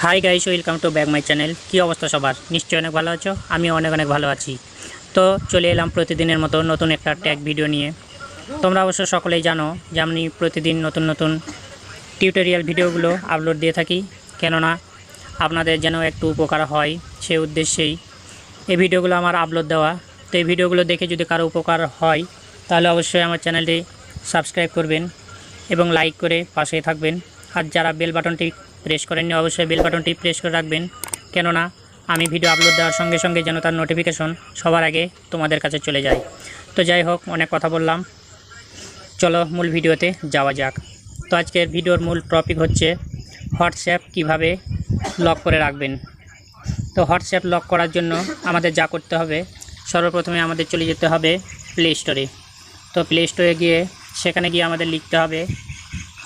Hi guys, welcome to back my channel. কি অবস্থা সবার? নিশ্চয়ই অনেক ভালো আছো। আমি অনেক ভালো আছি। তো চলে এলাম প্রতিদিনের মতো নতুন একটা ট্যাগ ভিডিও নিয়ে। তোমরা অবশ্য সকলেই জানো যে আমি প্রতিদিন নতুন টিউটোরিয়াল ভিডিওগুলো আপলোড দিয়ে থাকি, কেননা আপনাদের যেন একটু উপকার হয় সেই উদ্দেশ্যেই এই ভিডিওগুলো আমার আপলোড দেওয়া। তো এই ভিডিওগুলো দেখে যদি কারো উপকার হয় তাহলে অবশ্যই আমার চ্যানেলটি সাবস্ক্রাইব করবেন এবং লাইক করে পাশেই থাকবেন। আর যারা বেল বাটনটি প্রেস করেননি অবশ্যই বেল বাটনটি প্রেস করে রাখবেন, কেননা আমি ভিডিও আপলোড দেওয়ার সঙ্গে সঙ্গে যেন তার নোটিফিকেশন সবার আগে তোমাদের কাছে চলে যায়। তো যাই হোক, অনেক কথা বললাম, চলো মূল ভিডিওতে যাওয়া যাক। তো আজকের ভিডিওর মূল টপিক হচ্ছে হোয়াটসঅ্যাপ কিভাবে লক করে রাখবেন। তো হোয়াটসঅ্যাপ লক করার জন্য আমাদের যা করতে হবে, সর্বপ্রথমে আমাদের চলে যেতে হবে প্লে স্টোরে। তো প্লে স্টোরে গিয়ে সেখানে গিয়ে আমাদের লিখতে হবে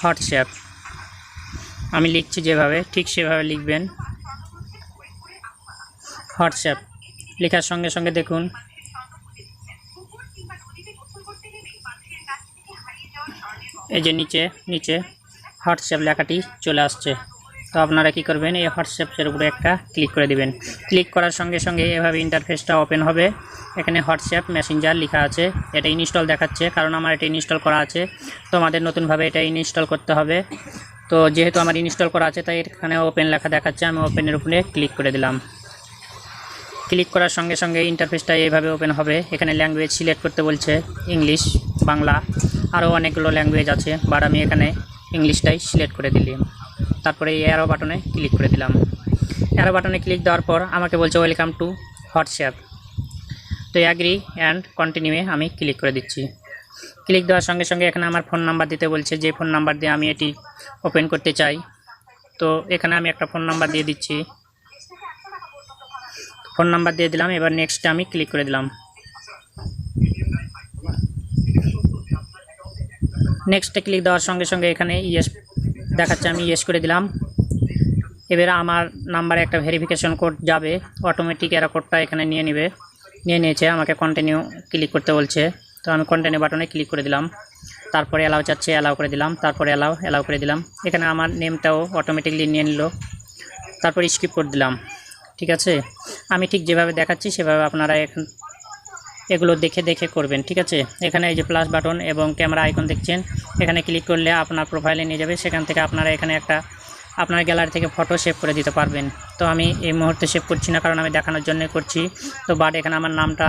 হোয়াটসঅ্যাপ। আমি লিখছি যেভাবে, ঠিক সেভাবে লিখবেন হোয়াটসঅ্যাপ। লেখার সঙ্গে সঙ্গে দেখুন এই যে নিচে হোয়াটসঅ্যাপ লেখাটি চলে আসছে। তো আপনারা কি করবেন, এই হোয়াটসঅ্যাপের উপরে একটা ক্লিক করে দিবেন। ক্লিক করার সঙ্গে সঙ্গে এভাবে ইন্টারফেসটা ওপেন হবে। এখানে হোয়াটসঅ্যাপ মেসেঞ্জার লেখা আছে, এটা ইনস্টল দেখাচ্ছে, কারণ আমার এটা ইনস্টল করা আছে। তো আমাদের নতুনভাবে এটা ইনস্টল করতে হবে। তো যেহেতু আমার ইনস্টল করা আছে তাই এখানে ওপেন লেখা দেখাচ্ছে, আমি ওপেনের উপরে ক্লিক করে দিলাম। ক্লিক করার সঙ্গে সঙ্গে ইন্টারফেসটা এইভাবে ওপেন হবে। এখানে ল্যাঙ্গুয়েজ সিলেক্ট করতে বলছে, ইংলিশ, বাংলা, আরও অনেকগুলো ল্যাঙ্গুয়েজ আছে, বাট আমি এখানে ইংলিশটাই সিলেক্ট করে দিলাম। তারপরে এই অ্যারো বাটনে ক্লিক করে দিলাম। অ্যারো বাটনে ক্লিক দেওয়ার পর আমাকে বলছে ওয়েলকাম টু হোয়াটসঅ্যাপ। তো অ্যাগ্রি অ্যান্ড কন্টিনিউয়ে আমি ক্লিক করে দিচ্ছি। ক্লিক দেওয়ার সঙ্গে সঙ্গে এখানে আমার ফোন নাম্বার দিতে বলছে, যে ফোন নাম্বার দিয়ে আমি এটি ওপেন করতে চাই। তো এখানে আমি একটা ফোন নাম্বার দিয়ে দিচ্ছি, ফোন নাম্বার দিয়ে দিলাম। এবার নেক্সটে আমি ক্লিক করে দিলাম। নেক্সটে ক্লিক দেওয়ার সঙ্গে সঙ্গে এখানে ইয়েস দেখাচ্ছে, আমি ইয়েস করে দিলাম। এবার আমার নাম্বারে একটা ভেরিফিকেশন কোড যাবে, অটোমেটিক এরা কোডটা এখানে নিয়ে নিয়েছে। আমাকে কন্টিনিউ ক্লিক করতে বলছে, তো আমি কন্টিনিউ বাটনে ক্লিক করে দিলাম। তারপরে অ্যালাউ চাচ্ছে, অ্যালাউ করে দিলাম। তারপরে অ্যালাউ করে দিলাম। এখানে আমার নেমটাও অটোমেটিকলি নিয়ে নিল। তারপর স্কিপ করে দিলাম। ঠিক আছে, আমি ঠিক যেভাবে দেখাচ্ছি সেভাবে আপনারা এগুলো দেখে করবেন। ঠিক আছে, এখানে এই যে প্লাস বাটন এবং ক্যামেরা আইকন দেখছেন, এখানে ক্লিক করলে আপনার প্রোফাইলে নিয়ে যাবে। সেখান থেকে আপনারা এখানে একটা আপনার গ্যালারি থেকে ফটো সেভ করে দিতে পারবেন। তো আমি এই মুহূর্তে সেভ করছি না, কারণ আমি দেখানোর জন্য করছি। তো বাট এখানে আমার নামটা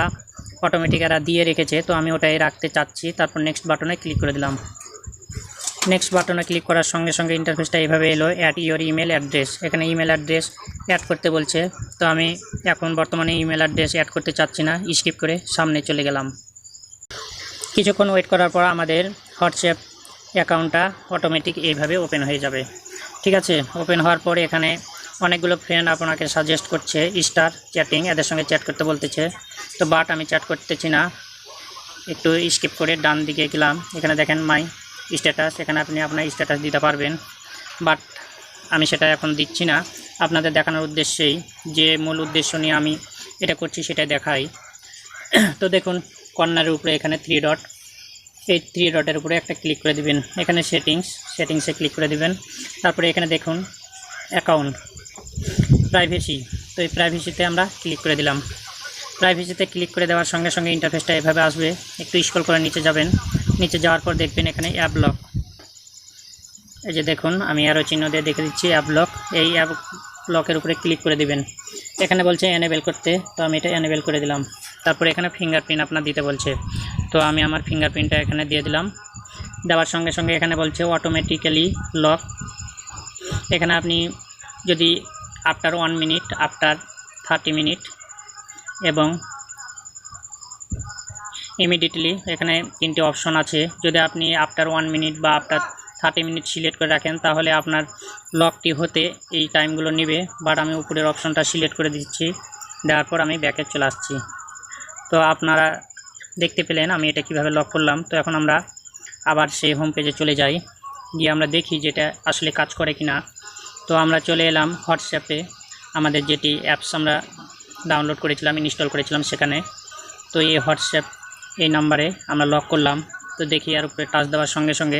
অটোমেটিক এরা দিয়ে রেখেছে, তো আমি ওটাই রাখতে চাচ্ছি। তারপর নেক্সট বাটনে ক্লিক করে দিলাম। নেক্সট বাটনে ক্লিক করার সঙ্গে সঙ্গে ইন্টারফেসটা এইভাবে এলো, অ্যাড ইওর ইমেল অ্যাড্রেস। এখানে ইমেল অ্যাড্রেস অ্যাড করতে বলছে, তো আমি এখন বর্তমানে ইমেল অ্যাড্রেস অ্যাড করতে চাচ্ছি না, স্কিপ করে সামনে চলে গেলাম। কিছুক্ষণ ওয়েট করার পর আমাদের হোয়াটসঅ্যাপ অ্যাকাউন্টটা অটোমেটিক এইভাবে ওপেন হয়ে যাবে। ঠিক আছে, ওপেন হওয়ার পরে এখানে অনেকগুলো ফ্রেন্ড আপনাকে সাজেস্ট করছে, স্টার চ্যাটিং, এদের সঙ্গে চ্যাট করতে বলতেছে। তো বাট আমি চ্যাট করতেছি না, একটু স্কিপ করে ডান দিকে গেলাম। এখানে দেখেন মাই স্ট্যাটাস, এখানে আপনি আপনার স্ট্যাটাস দিতে পারবেন, বাট আমি সেটা এখন দিচ্ছি না। আপনাদের দেখানোর উদ্দেশ্যেই, যে মূল উদ্দেশ্য নিয়ে আমি এটা করছি সেটা দেখাই। তো দেখুন কর্নারের উপরে এখানে 3 ডট, এই 3 ডটের উপরে একটা ক্লিক করে দিবেন। এখানে সেটিংসে ক্লিক করে দিবেন। তারপরে এখানে দেখুন অ্যাকাউন্ট প্রাইভেসি, তো এই প্রাইভেসিতে আমরা ক্লিক করে দিলাম। প্রাইভেসিতে ক্লিক করে দেওয়ার সঙ্গে সঙ্গে ইন্টারফেসটা এভাবে আসবে। একটু স্ক্রল করে নিচে যাবেন, নিচে যাওয়ার পর দেখবেন এখানে অ্যাপ লক। এই যে দেখুন আমি আরও চিহ্ন দিয়ে দেখে দিচ্ছি অ্যাপ লক। এই অ্যাপ লকের উপরে ক্লিক করে দিবেন। এখানে বলছে এনেবেল করতে, তো আমি এটা এনেবেল করে দিলাম। তারপরে এখানে ফিঙ্গারপ্রিন্ট আপনার দিতে বলছে, তো আমি আমার ফিঙ্গারপ্রিন্টটা এখানে দিয়ে দিলাম। দেওয়ার সঙ্গে সঙ্গে এখানে বলছে অটোমেটিক্যালি লক। এখানে আপনি যদি আফটার 1 মিনিট, আফটার 30 মিনিট এবং ইমিডিয়েটলি, এখানে 3টে অপশন আছে। যদি আপনি আফটার 1 মিনিট বা আফটার 30 মিনিট সিলেক্ট করে রাখেন তাহলে আপনার লকটি হতে এই টাইমগুলো নেবে, বাট আমি উপরের অপশনটা সিলেক্ট করে দিচ্ছি। দেওয়ার পর আমি ব্যাকে চলে আসছি। তো আপনারা দেখতে পেলেন আমি এটা কিভাবে লক করলাম। তো এখন আমরা আবার সেই হোম পেজে চলে যাই, গিয়ে আমরা দেখি যেটা আসলে কাজ করে কিনা। তো আমরা চলে এলাম হোয়াটসঅ্যাপে, আমাদের যেটি অ্যাপস আমরা ডাউনলোড করেছিলাম, ইনস্টল করেছিলাম সেখানে। তো এই হোয়াটসঅ্যাপ এই নাম্বারে আমরা লক করলাম। তো দেখি আর উপরে টাচ দেওয়ার সঙ্গে সঙ্গে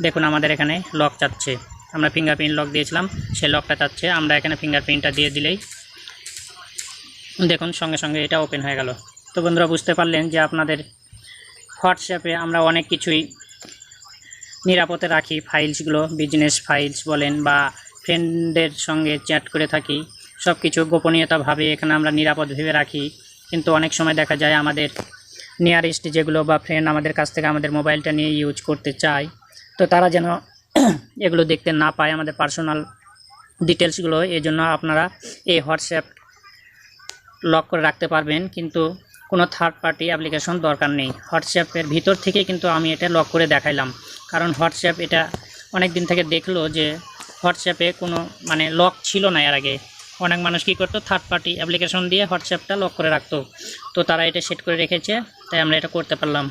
দেখুন আমাদের এখানে লক চাচ্ছে। আমরা ফিঙ্গারপ্রিন্ট লক দিয়েছিলাম, সেই লকটা চাচ্ছে। আমরা এখানে ফিঙ্গারপ্রিন্টটা দিয়ে দিলেই দেখুন সঙ্গে সঙ্গে এটা ওপেন হয়ে গেল। তো বন্ধুরা বুঝতে পারলেন যে আপনাদের হোয়াটসঅ্যাপে আমরা অনেক কিছুই নিরাপদে রাখি, ফাইলসগুলো বিজনেস ফাইলস বলেন বা ফ্রেন্ডদের সঙ্গে চ্যাট করে থাকি, সব কিছু গোপনীয়তাভাবে এখানে আমরা নিরাপদ ভেবে রাখি। কিন্তু অনেক সময় দেখা যায় আমাদের নিয়ারেস্ট যেগুলো বা ফ্রেন্ড আমাদের কাছ থেকে আমাদের মোবাইলটা নিয়ে ইউজ করতে চায়, তো তারা যেন এগুলো দেখতে না পায় আমাদের পার্সোনাল ডিটেলসগুলো। এই জন্য আপনারা এই হোয়াটসঅ্যাপ লক করে রাখতে পারবেন, কিন্তু কোনো থার্ড পার্টি অ্যাপ্লিকেশন দরকার নেই। হোয়াটসঅ্যাপের ভিতর থেকে কিন্তু আমি এটা লক করে দেখাইলাম, কারণ হোয়াটসঅ্যাপ এটা অনেক দিন থেকে দেখলো যে হোয়াটসঅ্যাপে কোনো লক ছিল না। এর আগে অনেক মানুষ কী করতো, থার্ড পার্টি অ্যাপ্লিকেশন দিয়ে হোয়াটসঅ্যাপটা লক করে রাখতো, তো তারা এটা সেট করে রেখেছে, তাই আমরা এটা করতে পারলাম।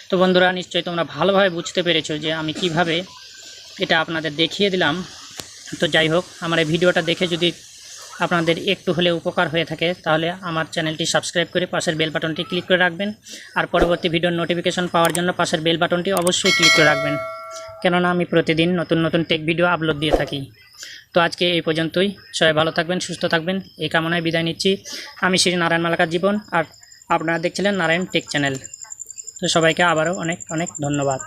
তো বন্ধুরা নিশ্চয়ই তোমরা ভালোভাবে বুঝতে পেরেছো যে আমি কিভাবে এটা আপনাদের দেখিয়ে দিলাম। তো যাই হোক, আমার এই ভিডিওটা দেখে যদি আপনাদের একটু হলে উপকার হয়ে থাকে তাহলে আমার চ্যানেলটি সাবস্ক্রাইব করে পাশের বেল বাটনটি ক্লিক করে রাখবেন, আর পরবর্তী ভিডিওর নোটিফিকেশন পাওয়ার জন্য পাশের বেল বাটনটি অবশ্যই ক্লিক করে রাখবেন, কেননা আমি প্রতিদিন নতুন নতুন টেক ভিডিও আপলোড দিয়ে থাকি। তো আজকে এই পর্যন্তই, সবাই ভালো থাকবেন, সুস্থ থাকবেন, এই কামনায় বিদায় নিচ্ছি। আমি শ্রী নারায়ণ মালাকার জীবন, আর আপনারা দেখছিলেন নারায়ণ টেক চ্যানেল। তো সবাইকে আবারও অনেক অনেক ধন্যবাদ।